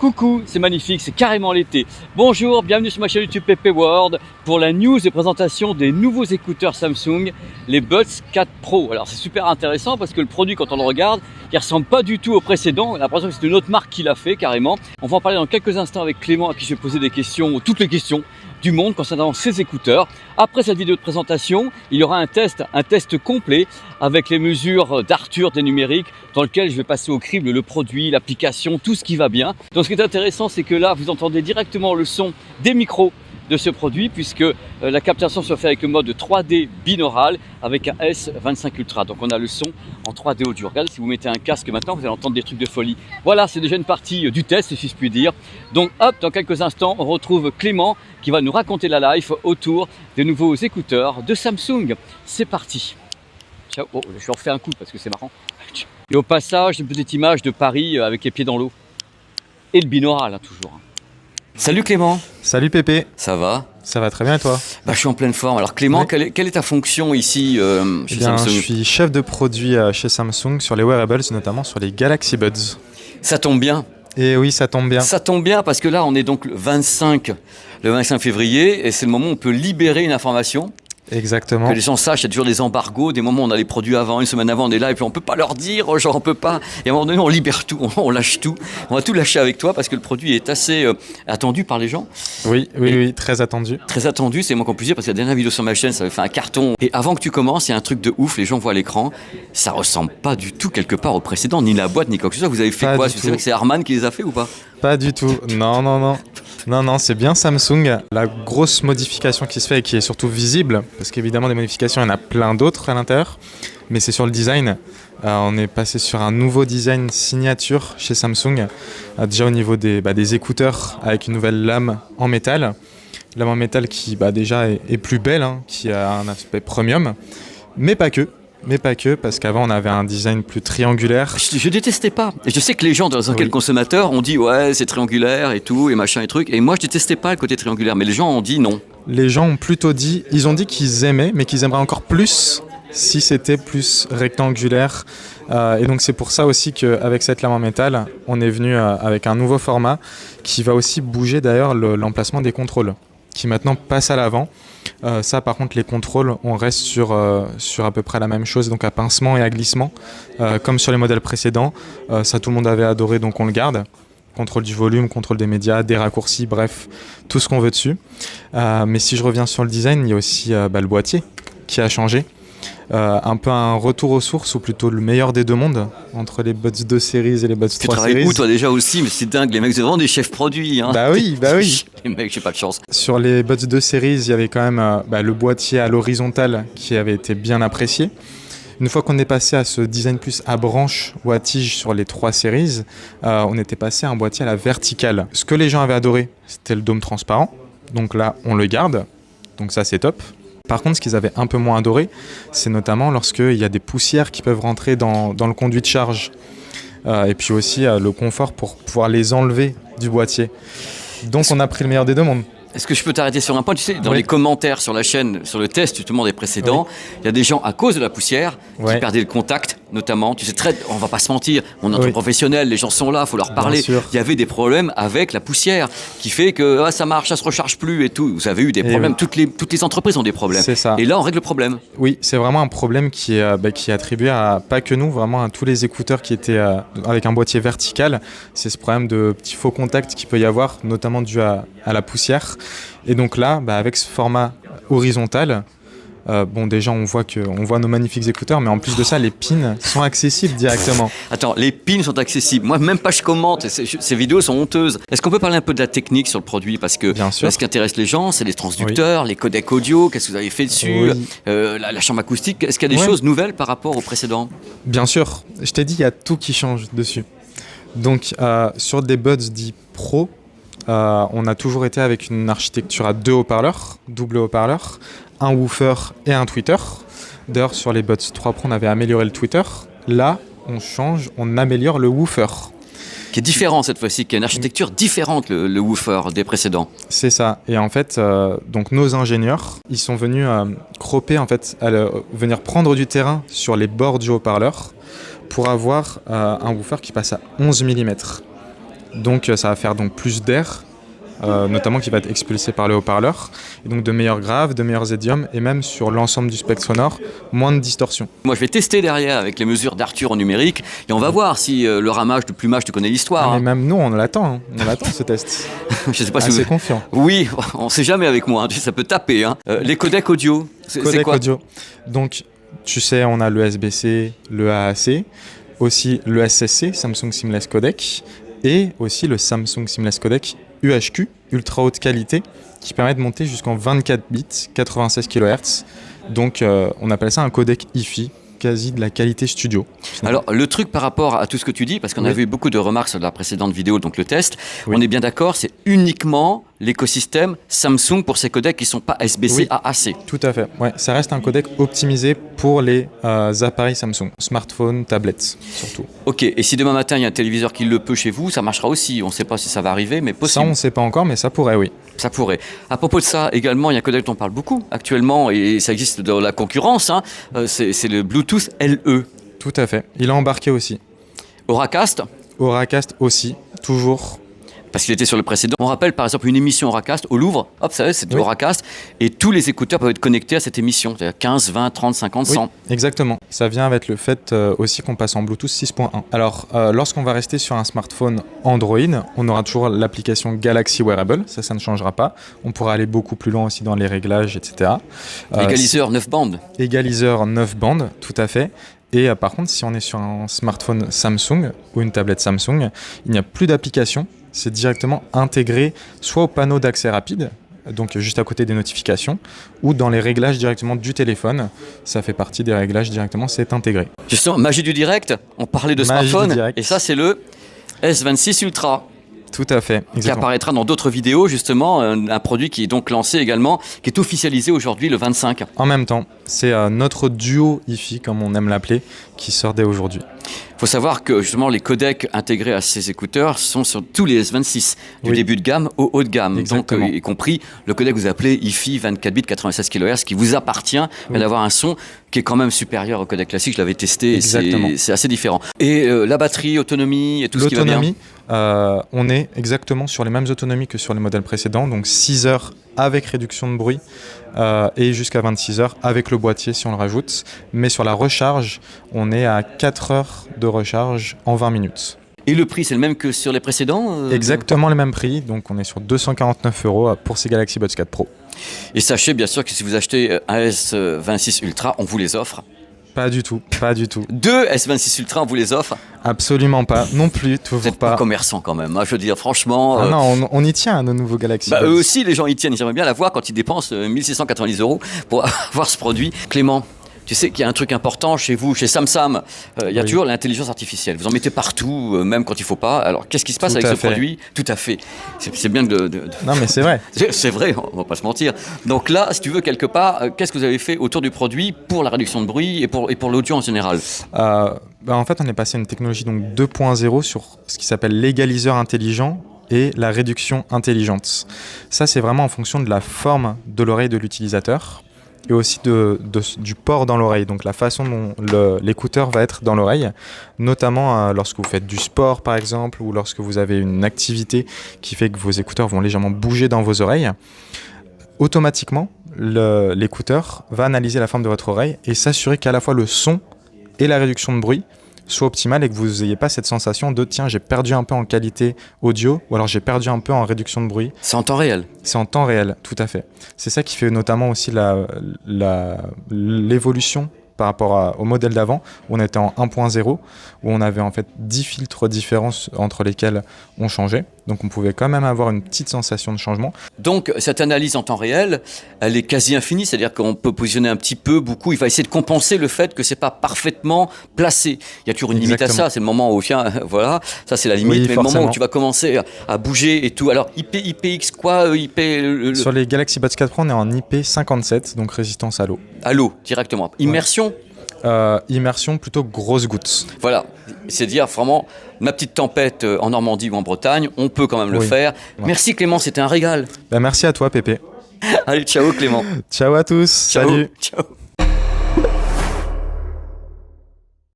Coucou, c'est magnifique, c'est carrément l'été. Bonjour, bienvenue sur ma chaîne YouTube PP World pour la news de présentation des nouveaux écouteurs Samsung, les Buds 4 Pro. Alors c'est super intéressant parce que le produit, quand on le regarde, il ressemble pas du tout au précédent. On a l'impression que c'est une autre marque qui l'a fait carrément. On va en parler dans quelques instants avec Clément à qui je vais poser des questions, toutes les questions du monde concernant ces écouteurs. Après cette vidéo de présentation, il y aura un test complet avec les mesures d'Arthur des numériques dans lequel je vais passer au crible le produit, l'application, tout ce qui va bien. Donc ce qui est intéressant, c'est que là, vous entendez directement le son des micros de ce produit puisque la captation se fait avec le mode 3D binaural avec un S25 Ultra. Donc on a le son en 3D audio. Regardez, si vous mettez un casque maintenant, vous allez entendre des trucs de folie. Voilà, c'est déjà une partie du test, si je puis dire. Donc hop, dans quelques instants, on retrouve Clément qui va nous raconter la life autour des nouveaux écouteurs de Samsung. C'est parti. Ciao. Oh, je vais refaire un coup parce que c'est marrant. Et au passage, une petite image de Paris avec les pieds dans l'eau. Et le binaural, hein, toujours. Salut Clément. Salut Pépé. Ça va? Ça va très bien et toi? Je suis en pleine forme. Alors Clément, Oui. quelle est ta fonction ici chez Samsung? Je suis chef de produit chez Samsung sur les wearables, notamment sur les Galaxy Buds. Ça tombe bien. Et oui, ça tombe bien. Ça tombe bien parce que là, on est donc le 25 février et c'est le moment où on peut libérer une information. Exactement. Que les gens sachent, il y a toujours des embargos, des moments où on a les produits avant, une semaine avant, on est là et puis on peut pas leur dire, genre on peut pas. Et à un moment donné, on libère tout, on lâche tout. On va tout lâcher avec toi parce que le produit est assez attendu par les gens. Oui, très attendu. Très attendu, c'est moi qu'on puisse dire parce que la dernière vidéo sur ma chaîne, ça avait fait un carton. Et avant que tu commences, il y a un truc de ouf, les gens voient à l'écran, ça ressemble pas du tout quelque part au précédent, ni la boîte, ni quoi que ce soit. Vous avez fait quoi? C'est vrai que c'est Harman qui les a fait ou pas? Pas du tout, non, c'est bien Samsung. La grosse modification qui se fait et qui est surtout visible, parce qu'évidemment des modifications, il y en a plein d'autres à l'intérieur, mais c'est sur le design. On est passé sur un nouveau design signature chez Samsung, déjà au niveau des écouteurs avec une nouvelle lame en métal. Lame en métal qui déjà est plus belle, hein, qui a un aspect premium, mais pas que, parce qu'avant on avait un design plus triangulaire. Je détestais pas. Et je sais que les gens, dans quel consommateur, ont dit ouais, c'est triangulaire et tout, et machin et truc. Et moi, je détestais pas le côté triangulaire, mais les gens ont dit non. Les gens ont plutôt dit, ils ont dit qu'ils aimaient, mais qu'ils aimeraient encore plus si c'était plus rectangulaire. Et donc c'est pour ça aussi qu'avec cette lame en métal, on est venu avec un nouveau format qui va aussi bouger d'ailleurs l'emplacement des contrôles, qui maintenant passe à l'avant. Ça par contre les contrôles on reste sur à peu près la même chose, donc à pincement et à glissement comme sur les modèles précédents. Ça tout le monde avait adoré, donc on le garde. Contrôle du volume, contrôle des médias, des raccourcis, bref, tout ce qu'on veut dessus. Mais si je reviens sur le design, il y a aussi le boîtier qui a changé. Un peu un retour aux sources, ou plutôt le meilleur des deux mondes, entre les Buds 2 Series et les Buds 3 Series. Tu travailles où toi déjà aussi? Mais c'est dingue, les mecs, c'est vraiment des chefs produits. Hein. Bah oui. Les mecs, j'ai pas de chance. Sur les Buds 2 Series, il y avait quand même le boîtier à l'horizontale qui avait été bien apprécié. Une fois qu'on est passé à ce design plus à branche ou à tige sur les 3 séries, on était passé à un boîtier à la verticale. Ce que les gens avaient adoré, c'était le dôme transparent. Donc là, on le garde. Donc ça, c'est top. Par contre, ce qu'ils avaient un peu moins adoré, c'est notamment lorsqu'il y a des poussières qui peuvent rentrer dans le conduit de charge. Et puis aussi le confort pour pouvoir les enlever du boîtier. Donc on a pris le meilleur des deux mondes. Est-ce que je peux t'arrêter sur un point? Tu sais, dans les commentaires sur la chaîne, sur le test justement des précédents, il y a des gens, à cause de la poussière, qui perdaient le contact, notamment. Tu sais, on va pas se mentir, on est entre professionnels, les gens sont là, il faut leur parler. Il y avait des problèmes avec la poussière, qui fait que ça marche, ça se recharge plus et tout. Vous avez eu des problèmes, toutes les entreprises ont des problèmes. C'est ça. Et là, on règle le problème. Oui, c'est vraiment un problème qui est attribué à, pas que nous, vraiment à tous les écouteurs qui étaient avec un boîtier vertical. C'est ce problème de petits faux contacts qu'il peut y avoir, notamment dû à la poussière. Et donc là, avec ce format horizontal, déjà on voit nos magnifiques écouteurs, mais en plus de ça, les pins sont accessibles directement. Attends, les pins sont accessibles. Moi, même pas je commente. Ces vidéos sont honteuses. Est-ce qu'on peut parler un peu de la technique sur le produit? Parce que ce qui intéresse les gens, c'est les transducteurs, les codecs audio. Qu'est-ce que vous avez fait dessus? La chambre acoustique. Est-ce qu'il y a des choses nouvelles par rapport au précédent? Bien sûr. Je t'ai dit, il y a tout qui change dessus. Donc, sur des Buds dits Pro, on a toujours été avec une architecture à 2 haut-parleurs, double haut-parleur, un woofer et un tweeter. D'ailleurs, sur les Buds 3 Pro, on avait amélioré le tweeter. Là, on change, on améliore le woofer. Qui est différent cette fois-ci, qui a une architecture différente, le woofer des précédents. C'est ça. Et en fait, donc nos ingénieurs, ils sont venus cropper, en fait, venir prendre du terrain sur les bords du haut-parleur pour avoir un woofer qui passe à 11 mm. Donc ça va faire donc plus d'air, notamment qui va être expulsé par les haut-parleurs, et donc de meilleurs graves, de meilleurs édiomes, et même sur l'ensemble du spectre sonore, moins de distorsion. Moi, je vais tester derrière avec les mesures d'Arthur en numérique et on va voir si le ramage, le plumage, tu connais l'histoire. Mais même nous, on l'attend, hein. On l'attend ce test. Je sais pas si Assez vous... confiant. Oui, on sait jamais avec moi, hein. Ça peut taper. Hein. Les codecs audio, c'est quoi audio. Donc, tu sais, on a le SBC, le AAC, aussi le SSC, Samsung Seamless Codec, et aussi le Samsung Seamless Codec UHQ, ultra haute qualité, qui permet de monter jusqu'en 24 bits, 96 kHz. Donc, on appelle ça un codec hi-fi, quasi de la qualité studio. Alors, le truc par rapport à tout ce que tu dis, parce qu'on a vu beaucoup de remarques sur la précédente vidéo, donc le test, on est bien d'accord, c'est uniquement l'écosystème Samsung pour ces codecs qui ne sont pas SBC AAC. Tout à fait. Ouais, ça reste un codec optimisé pour les appareils Samsung, smartphones, tablettes surtout. Ok, et si demain matin il y a un téléviseur qui le peut chez vous, ça marchera aussi. On ne sait pas si ça va arriver, mais possible. Ça, on ne sait pas encore, mais ça pourrait, oui. Ça pourrait. À propos de ça, également, il y a un codec dont on parle beaucoup actuellement, et ça existe dans la concurrence, hein, c'est le Bluetooth LE. Tout à fait. Il a embarqué aussi. Auracast. Auracast aussi, toujours. Parce qu'il était sur le précédent. On rappelle par exemple une émission Auracast au Louvre, hop, ça c'est Auracast, et tous les écouteurs peuvent être connectés à cette émission, c'est-à-dire 15, 20, 30, 50, 100. Oui, exactement. Ça vient avec le fait aussi qu'on passe en Bluetooth 6.1. Alors, lorsqu'on va rester sur un smartphone Android, on aura toujours l'application Galaxy Wearable, ça ne changera pas. On pourra aller beaucoup plus loin aussi dans les réglages, etc. Égaliseur 9 bandes. Égaliseur 9 bandes, tout à fait. Et par contre, si on est sur un smartphone Samsung ou une tablette Samsung, il n'y a plus d'application. C'est directement intégré soit au panneau d'accès rapide, donc juste à côté des notifications, ou dans les réglages directement du téléphone. Ça fait partie des réglages directement, c'est intégré. Justement, magie du direct, on parlait de smartphone, et ça c'est le S26 Ultra. Tout à fait, exactement. Qui apparaîtra dans d'autres vidéos, justement, un produit qui est donc lancé également, qui est officialisé aujourd'hui le 25. En même temps, c'est notre duo hi-fi, comme on aime l'appeler, qui sort dès aujourd'hui. Il faut savoir que justement les codecs intégrés à ces écouteurs sont sur tous les S26, du début de gamme au haut de gamme. Exactement. Donc, y compris le codec que vous appelez hi-fi 24 bits 96 kHz qui vous appartient, mais d'avoir un son qui est quand même supérieur au codec classique. Je l'avais testé, c'est assez différent. Et la batterie, autonomie et tout ce qui va bien. L'autonomie, on est exactement sur les mêmes autonomies que sur les modèles précédents, donc 6 heures avec réduction de bruit et jusqu'à 26 heures avec le boîtier si on le rajoute. Mais sur la recharge, on est à 4 heures de recharge en 20 minutes. Et le prix, c'est le même que sur les précédents Exactement le même prix, donc on est sur 249 € pour ces Galaxy Buds 4 Pro. Et sachez bien sûr que si vous achetez un S26 Ultra, on vous les offre. Pas du tout, pas du tout. 2 S26 Ultra, on vous les offre? Absolument pas, non plus, toujours vous êtes pas. Pas commerçant quand même, hein, je veux dire, franchement. Ah non, on y tient à nos nouveaux Galaxy Buds. Eux aussi, les gens y tiennent. J'aimerais bien la voir quand ils dépensent 1690 € pour avoir ce produit. Clément, tu sais qu'il y a un truc important chez vous, chez Samsung. Il y a toujours l'intelligence artificielle. Vous en mettez partout, même quand il ne faut pas. Alors, qu'est-ce qui se passe avec ce produit? Tout à fait. C'est bien de... Non, mais c'est vrai. C'est vrai, on ne va pas se mentir. Donc là, si tu veux, quelque part, qu'est-ce que vous avez fait autour du produit pour la réduction de bruit et pour l'audio en général? En fait, on est passé à une technologie donc 2.0 sur ce qui s'appelle l'égaliseur intelligent et la réduction intelligente. Ça, c'est vraiment en fonction de la forme de l'oreille de l'utilisateur et aussi du port dans l'oreille, donc la façon dont l'écouteur va être dans l'oreille, notamment lorsque vous faites du sport par exemple, ou lorsque vous avez une activité qui fait que vos écouteurs vont légèrement bouger dans vos oreilles. Automatiquement, l'écouteur va analyser la forme de votre oreille et s'assurer qu'à la fois le son et la réduction de bruit soit optimale et que vous n'ayez pas cette sensation de tiens, j'ai perdu un peu en qualité audio ou alors j'ai perdu un peu en réduction de bruit. C'est en temps réel. C'est en temps réel, tout à fait. C'est ça qui fait notamment aussi l'évolution par rapport au modèle d'avant, où on était en 1.0, où on avait en fait 10 filtres différents entre lesquels on changeait. Donc on pouvait quand même avoir une petite sensation de changement. Donc cette analyse en temps réel, elle est quasi infinie, c'est-à-dire qu'on peut positionner un petit peu, beaucoup, il va essayer de compenser le fait que c'est pas parfaitement placé. Il y a toujours une limite à ça, c'est le moment où, voilà, ça c'est la limite, mais forcément. Le moment où tu vas commencer à bouger et tout. Alors IPX quoi, Sur les Galaxy Buds 4 Pro, on est en IP57, donc résistance à l'eau. À l'eau, directement. Immersion? Immersion plutôt grosse goutte. Voilà, c'est dire vraiment ma petite tempête en Normandie ou en Bretagne, on peut quand même le faire. Ouais. Merci Clément, c'était un régal. Merci à toi Pépé. Allez, ciao Clément. Ciao à tous, ciao. Salut. Ciao.